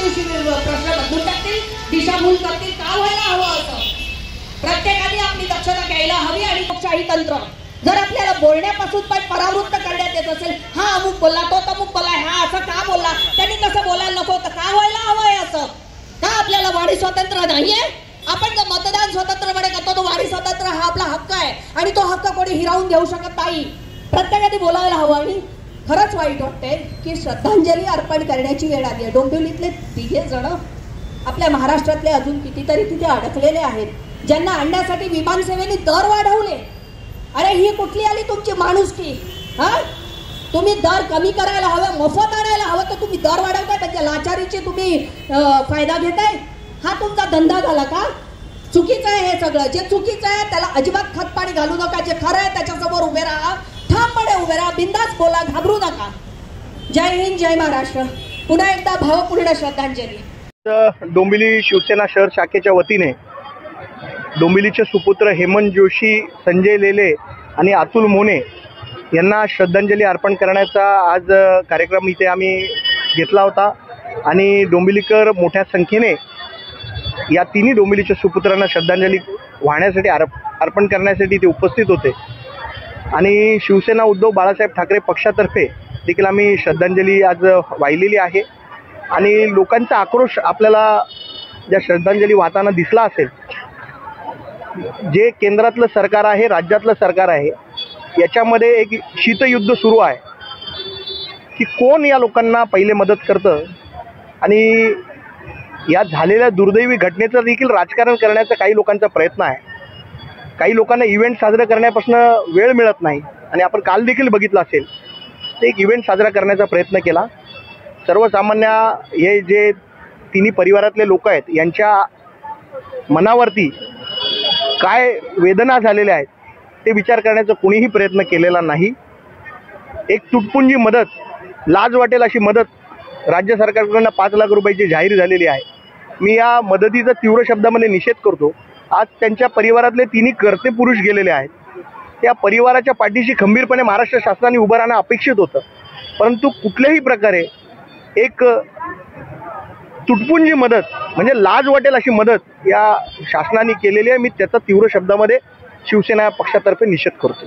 दिवशी प्रश्न बदलून टाकतील, दिशाभूल करतील. का व्हायला हवं असं? प्रत्येकाने आपली दक्षता घ्यायला हवी. आणि लोकशाही तंत्र जर आपल्याला बोलण्यापासून पण परावृत्त करण्यात येत असेल, हा अमुक बोलला, तो तमुक बोलला, हा असं का बोलला, त्यांनी कसं बोलायला नको होतं, का व्हायला हवंय असं? का आपल्याला वाणी स्वातंत्र्य नाहीये? आपण जर मतदान स्वतंत्रपणे करतो, तो वाणी स्वातंत्र्य हा आपला हक्क आहे आणि तो हक्क कोणी हिरावून घेऊ शकत नाही. प्रत्येकाने बोलायला हवं. आणि खरंच वाईट वाटते की श्रद्धांजली अर्पण करण्याची वेळ आली आहे. डोंबिवलीतले 3 जण आपल्या महाराष्ट्रातले अजून कितीतरी तिथे अडकलेले आहेत, ज्यांना आणण्यासाठी विमानसेवेने दर वाढवले. अरे ही कुठली आली तुमची माणुसकी? हा, तुम्ही दर कमी करायला हवं, मोफत आणायला हवं, तर तुम्ही दर वाढवताय, म्हणजे लाचारीची तुम्ही फायदा घेताय. हा तुमचा धंदा झाला का? चुकीचं आहे हे सगळं. जे चुकीचं आहे त्याला अजिबात खतपाणी घालू नका. जे खरं आहे त्याच्यासमोर उभे राहा, ठामपणे उभे राहा, बिंदास बोला, घाबरू नका. जय हिंद, जय महाराष्ट्र. पुन्हा एकदा भावपूर्ण श्रद्धांजली. डोंबिवली शिवसेना शहर शाखेच्या वतीने डोंबिवलीचे सुपुत्र हेमंत जोशी, संजय लेले आणि अतुल मोने यांना श्रद्धांजली अर्पण करण्याचा आज कार्यक्रम इथे आम्ही घेतला होता. आणि डोंबिवलीकर मोठ्या संख्येने या तिन्ही डोंबिवलीच्या सुपुत्रांना श्रद्धांजली वाहण्यासाठी अर्पण करण्यासाठी ते उपस्थित होते. आणि शिवसेना उद्धव बाळासाहेब ठाकरे पक्षातर्फे देखील आम्ही श्रद्धांजली आज वाहिलेली आहे. आणि लोकांचा आक्रोश आपल्याला ज्या श्रद्धांजली वाहताना दिसला असेल. जे केंद्रातलं सरकार आहे, राज्यातलं सरकार आहे, याच्यामध्ये एक शीतयुद्ध सुरू आहे की कोण या लोकांना पहिले मदत करतं. आणि या झालेल्या दुर्दैवी घटनेचं देखील राजकारण करण्याचा काही लोकांचा प्रयत्न आहे. काही लोकांना इव्हेंट साजरा करण्यापासून वेळ मिळत नाही. आणि आपण काल देखील बघितलं असेल, ते एक इव्हेंट साजरा करण्याचा प्रयत्न केला. सर्वसामान्य हे जे तिन्ही परिवारातले लोक आहेत, यांच्या मनावरती काय वेदना झालेल्या आहेत ते विचार करण्याचा कुणीही प्रयत्न केलेला नाही. एक तुटपुंजी मदत, लाज वाटेल अशी मदत राज्य सरकारकडून 5 लाख रुपयाची जाहीर झालेली आहे. मी या मदतीचा तीव्र शब्दामध्ये निषेध करतो. आज त्यांच्या परिवारातले तिन्ही कर्ते पुरुष गेलेले आहेत. त्या परिवाराच्या पाठीशी खंबीरपणे महाराष्ट्र शासनाने उभं राहणं अपेक्षित होतं. परंतु कुठल्याही प्रकारे एक तुटपुंजी मदत, म्हणजे लाज वाटेल अशी मदत या शासनाने केलेली आहे. मी त्याचा तीव्र शब्दामध्ये शिवसेना पक्षातर्फे निषेध करतो.